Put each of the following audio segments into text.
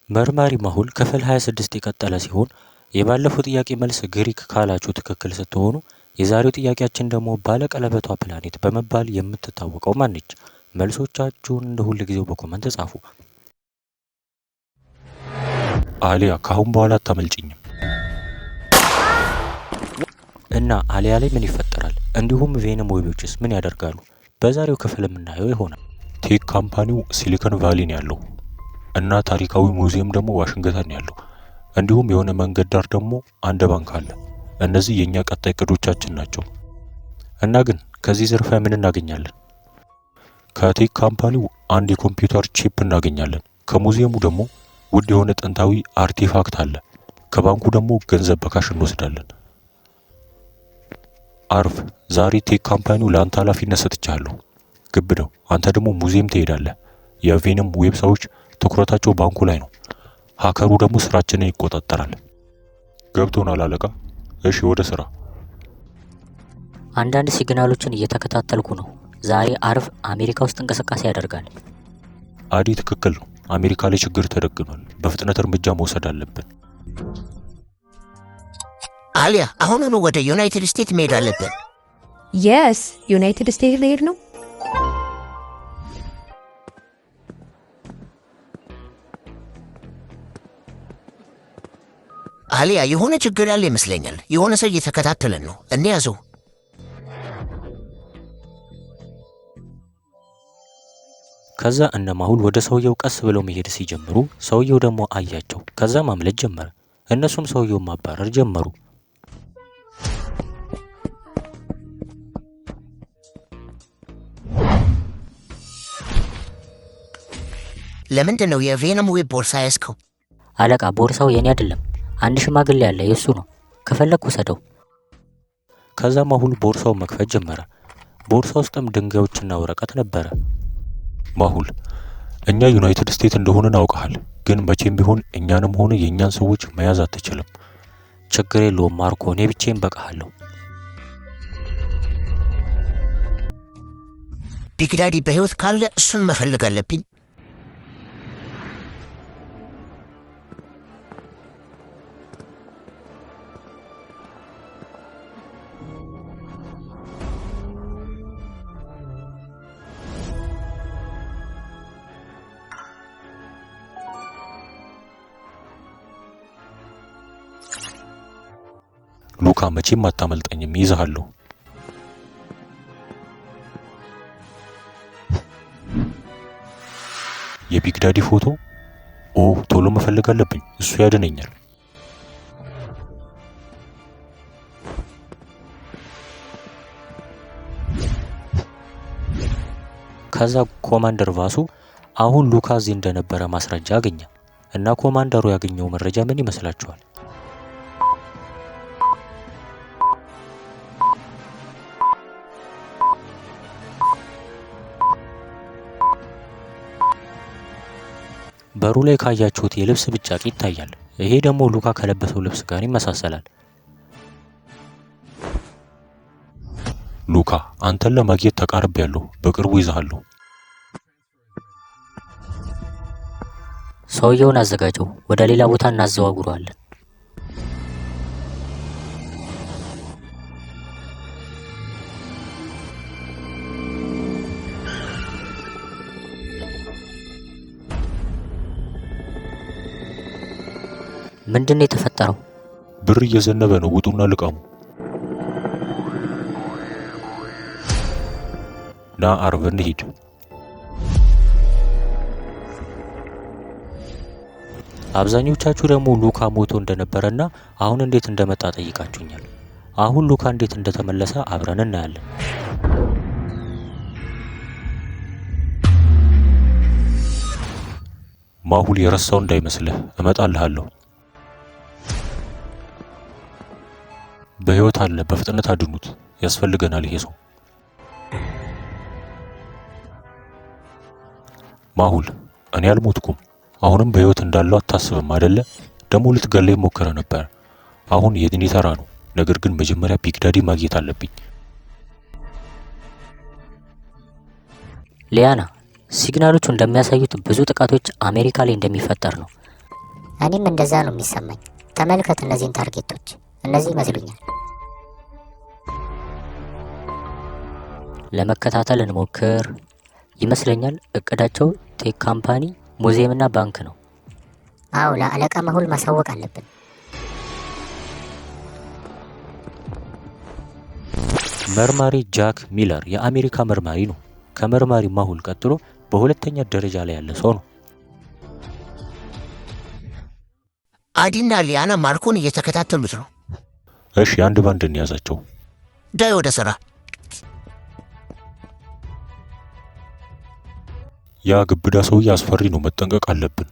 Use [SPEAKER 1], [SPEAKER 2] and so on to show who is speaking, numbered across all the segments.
[SPEAKER 1] መርማሪ ማሁል ክፍል 26 የቀጠለ ሲሆን የባለፈው ጥያቄ መልስ ግሪክ ካላችሁ ትክክል ስትሆኑ የዛሬው ጥያቄያችን ደግሞ ባለቀለበቷ ፕላኔት በመባል የምትታወቀው ማን ነች? መልሶቻችሁን እንደ ሁል ጊዜው በኮመንት ጻፉ። አሊያ ካሁን በኋላ አታመልጭኝም። እና አሊያ ላይ ምን ይፈጠራል? እንዲሁም ቬነም ዌቦችስ ምን ያደርጋሉ? በዛሬው ክፍል የምናየው ይሆናል። ቴክ ካምፓኒው ሲሊኮን ቫሊ ነው ያለው እና ታሪካዊ ሙዚየም ደግሞ ዋሽንግተን ያለው እንዲሁም የሆነ መንገድ ዳር ደግሞ አንድ ባንክ አለ። እነዚህ የኛ ቀጣይ እቅዶቻችን ናቸው። እና ግን ከዚህ ዝርፊያ ምን እናገኛለን? ከቴክ ካምፓኒው አንድ የኮምፒውተር ቺፕ እናገኛለን። ከሙዚየሙ ደግሞ ውድ የሆነ ጥንታዊ አርቲፋክት አለ። ከባንኩ ደግሞ ገንዘብ በካሽ እንወስዳለን። አርፍ ዛሬ ቴክ ካምፓኒው ለአንተ ኃላፊነት ሰጥቻለሁ። ግብደው አንተ ደግሞ ሙዚየም ትሄዳለህ። የቬነም ዌብ ሰዎች ትኩረታቸው ባንኩ ላይ ነው። ሀከሩ ደግሞ ስራችንን ይቆጣጠራል። ገብቶናል አለቃ። እሺ ወደ ስራ።
[SPEAKER 2] አንዳንድ ሲግናሎችን እየተከታተልኩ ነው። ዛሬ አርብ አሜሪካ ውስጥ እንቅስቃሴ ያደርጋል።
[SPEAKER 1] አዲ ትክክል ነው። አሜሪካ ላይ ችግር ተደቅኗል። በፍጥነት እርምጃ መውሰድ አለብን።
[SPEAKER 3] አሊያ አሁኑኑ ወደ ዩናይትድ ስቴትስ መሄድ አለብን።
[SPEAKER 4] የስ ዩናይትድ ስቴትስ ልሄድ ነው።
[SPEAKER 3] አሊያ የሆነ ችግር ያለ ይመስለኛል። የሆነ ሰው እየተከታተለን ነው። እንያዘው።
[SPEAKER 1] ከዛ እነ ማሁል ወደ ሰውየው ቀስ ብለው መሄድ ሲጀምሩ ሰውየው ደግሞ አያቸው። ከዛ ማምለጥ ጀመረ። እነሱም ሰውየውን ማባረር ጀመሩ።
[SPEAKER 3] ለምንድን ነው የቬነም ዌብ ቦርሳ ያዝከው?
[SPEAKER 2] አለቃ ቦርሳው የኔ አይደለም። አንድ ሽማግሌ ያለ የሱ ነው። ከፈለክ ውሰደው።
[SPEAKER 1] ከዛ ማሁል ቦርሳውን መክፈት ጀመረ። ቦርሳ ውስጥም ድንጋዮችና ወረቀት ነበረ። ማሁል እኛ ዩናይትድ ስቴትስ እንደሆነን አውቀሃል፣ ግን መቼም ቢሆን እኛንም ሆነ የእኛን ሰዎች መያዝ አትችልም። ችግር የለውም ማርኮ፣ እኔ ብቻዬን በቃሃለሁ።
[SPEAKER 3] ቢግ ዳዲ በህይወት ካለ እሱን መፈለግ አለብኝ።
[SPEAKER 1] ሉካ መቼም አታመልጠኝም፣ ይዘሃለሁ። የቢግ ዳዲ ፎቶ። ኦ ቶሎ መፈለግ አለብኝ፣ እሱ ያድነኛል። ከዛ ኮማንደር ቫሱ አሁን ሉካ እዚህ እንደነበረ ማስረጃ አገኘ እና ኮማንደሩ ያገኘው መረጃ ምን ይመስላችኋል? በሩ ላይ ካያችሁት የልብስ ብጫቂ ይታያል። ይሄ ደግሞ ሉካ ከለበሰው ልብስ ጋር ይመሳሰላል። ሉካ አንተን ለማግኘት ተቃርቤያለሁ፣ በቅርቡ ይዘሃለሁ።
[SPEAKER 2] ሰውየውን አዘጋጀው፣ ወደ ሌላ ቦታ እናዘዋውረዋለን። ምንድነው የተፈጠረው?
[SPEAKER 1] ብር እየዘነበ ነው፣ ውጡና ልቃሙ። ና አርብ እንሂድ። አብዛኞቻችሁ ደግሞ ሉካ ሞቶ እንደነበረና አሁን እንዴት እንደመጣ ጠይቃችሁኛል። አሁን ሉካ እንዴት እንደተመለሰ አብረን እናያለን። ማሁል የረሳው እንዳይመስልህ፣ እመጣልሃለሁ። በህይወት አለ፣ በፍጥነት አድኑት፣ ያስፈልገናል ይሄ ሰው። ማሁል እኔ አልሞትኩም፣ አሁንም በህይወት እንዳለው አታስብም አይደለ? ደግሞ ልትገለኝ ሞከረ ነበር። አሁን የኔ ተራ ነው፣ ነገር ግን መጀመሪያ ቢግ ዳዲ ማግኘት አለብኝ።
[SPEAKER 2] ሊያና ሲግናሎቹ እንደሚያሳዩት ብዙ ጥቃቶች አሜሪካ ላይ እንደሚፈጠር ነው።
[SPEAKER 5] እኔም እንደዛ ነው የሚሰማኝ። ተመልከት እነዚህን ታርጌቶች፣ እነዚህ ይመስሉኛል።
[SPEAKER 2] ለመከታተል እንሞክር። ይመስለኛል እቅዳቸው ቴክ ካምፓኒ፣ ሙዚየምና ባንክ ነው።
[SPEAKER 5] አዎ ለአለቃ ማሁል ማሳወቅ አለብን።
[SPEAKER 1] መርማሪ ጃክ ሚለር የአሜሪካ መርማሪ ነው። ከመርማሪ ማሁል ቀጥሎ በሁለተኛ ደረጃ ላይ ያለ ሰው ነው።
[SPEAKER 3] አዲና ሊያና ማርኮን እየተከታተሉት ነው።
[SPEAKER 1] እሺ አንድ ባንድ እንያዛቸው።
[SPEAKER 3] ዳይ ወደ ስራ።
[SPEAKER 1] ያ ግብዳ ሰውዬ አስፈሪ ነው፣ መጠንቀቅ አለብን።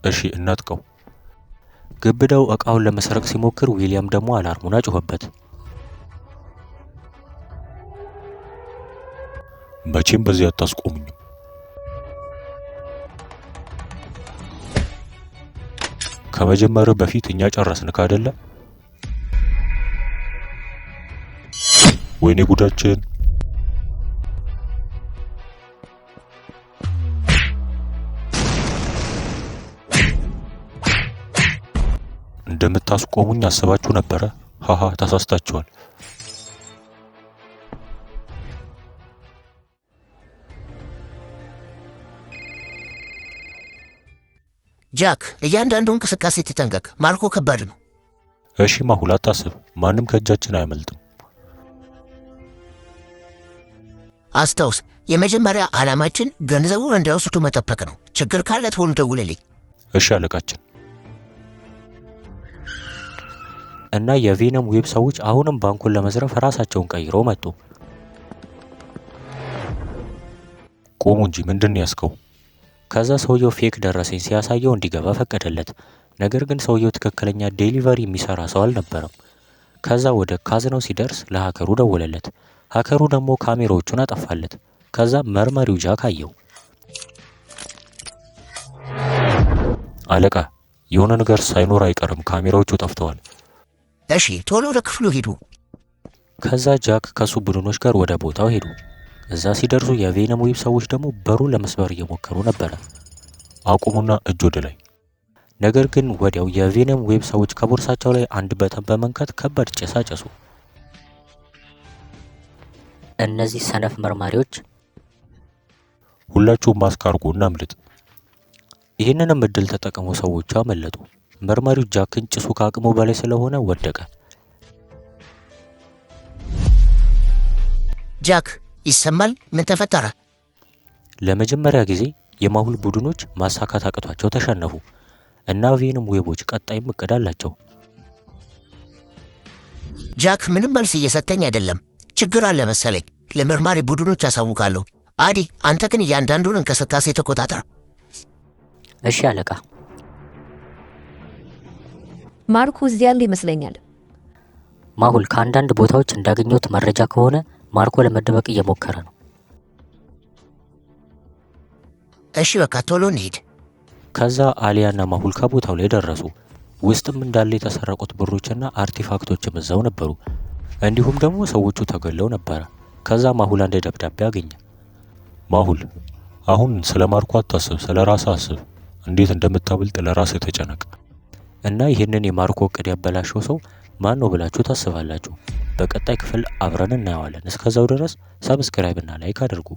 [SPEAKER 1] እሺ እናጥቀው። ግብዳው እቃውን ለመስረቅ ሲሞክር ዊሊያም ደግሞ አላርሙን አጮኸበት። መቼም በዚህ አታስቆሙኝም። ከመጀመሪያው በፊት እኛ ጨረስን ካደለ? ወይኔ ጉዳችን! እንደምታስቆሙኝ አስባችሁ ነበረ? ሃሃ ተሳስታችኋል።
[SPEAKER 3] ጃክ እያንዳንዱ እንቅስቃሴ ተጠንቀቅ። ማርኮ ከባድ ነው።
[SPEAKER 1] እሺ ማሁል አታስብ፣ ማንም ከእጃችን አያመልጥም።
[SPEAKER 3] አስታውስ፣ የመጀመሪያ ዓላማችን ገንዘቡን እንዳይወስዱ መጠበቅ ነው። ችግር ካለ ቶሎ ደውልልኝ።
[SPEAKER 1] እሺ አለቃችን። እና የቬነም ዌብ ሰዎች አሁንም ባንኩን ለመዝረፍ ራሳቸውን ቀይረው መጡ። ቆሙ እንጂ ምንድን ያስከው? ከዛ ሰውየው ፌክ ደረሰኝ ሲያሳየው እንዲገባ ፈቀደለት። ነገር ግን ሰውየው ትክክለኛ ዴሊቨሪ የሚሰራ ሰው አልነበረም። ከዛ ወደ ካዝናው ሲደርስ ለሀከሩ ደወለለት። ሀከሩ ደግሞ ካሜራዎቹን አጠፋለት። ከዛ መርማሪው ጃክ አየው። አለቃ የሆነ ነገር ሳይኖር አይቀርም፣ ካሜራዎቹ ጠፍተዋል።
[SPEAKER 3] እሺ ቶሎ ወደ ክፍሉ ሂዱ።
[SPEAKER 1] ከዛ ጃክ ከሱ ቡድኖች ጋር ወደ ቦታው ሄዱ። እዛ ሲደርሱ የቬነም ዌብ ሰዎች ደግሞ በሩን ለመስበር እየሞከሩ ነበረ። አቁሙና እጅ ወደ ላይ። ነገር ግን ወዲያው የቬነም ዌብ ሰዎች ከቦርሳቸው ላይ አንድ በተን በመንካት ከባድ ጭስ አጨሱ።
[SPEAKER 2] እነዚህ ሰነፍ መርማሪዎች!
[SPEAKER 1] ሁላችሁም ማስክ አድርጉ እና አምልጥ። ይህንንም እድል ተጠቅሞ ሰዎቹ አመለጡ። መርማሪው ጃክን ጭሱ ከአቅሙ በላይ ስለሆነ ወደቀ።
[SPEAKER 3] ጃክ ይሰማል? ምን ተፈጠረ?
[SPEAKER 1] ለመጀመሪያ ጊዜ የማሁል ቡድኖች ማሳካት አቅቷቸው ተሸነፉ እና ቬነም ዌቦች ቀጣይም እቅድ አላቸው።
[SPEAKER 3] ጃክ ምንም መልስ እየሰጠኝ አይደለም። ችግር አለ መሰለኝ። ለመርማሪ ቡድኖች አሳውቃለሁ። አዲ አንተ ግን እያንዳንዱን እንቅስቃሴ ተቆጣጠር።
[SPEAKER 2] እሺ አለቃ።
[SPEAKER 4] ማርኮ እዚያ ያለ ይመስለኛል።
[SPEAKER 2] ማሁል ከአንዳንድ ቦታዎች እንዳገኘሁት መረጃ ከሆነ ማርኮ ለመደበቅ እየሞከረ ነው።
[SPEAKER 3] እሺ በቃ ቶሎ እንሂድ።
[SPEAKER 1] ከዛ አሊያና ማሁል ከቦታው ላይ ደረሱ። ውስጥም እንዳለ የተሰረቁት ብሮችና አርቲፋክቶችም እዛው ነበሩ። እንዲሁም ደግሞ ሰዎቹ ተገለው ነበረ። ከዛ ማሁል አንድ ደብዳቤ አገኘ። ማሁል አሁን ስለ ማርኮ አታስብ፣ ስለ ራስህ አስብ። እንዴት እንደምታብልጥ ለራስህ ተጨነቅ። እና ይህንን የማርኮ እቅድ ያበላሸው ሰው ማን ነው ብላችሁ ታስባላችሁ? በቀጣይ ክፍል አብረን እናየዋለን። እስከዛው ድረስ ሰብስክራይብ እና ላይክ አድርጉ።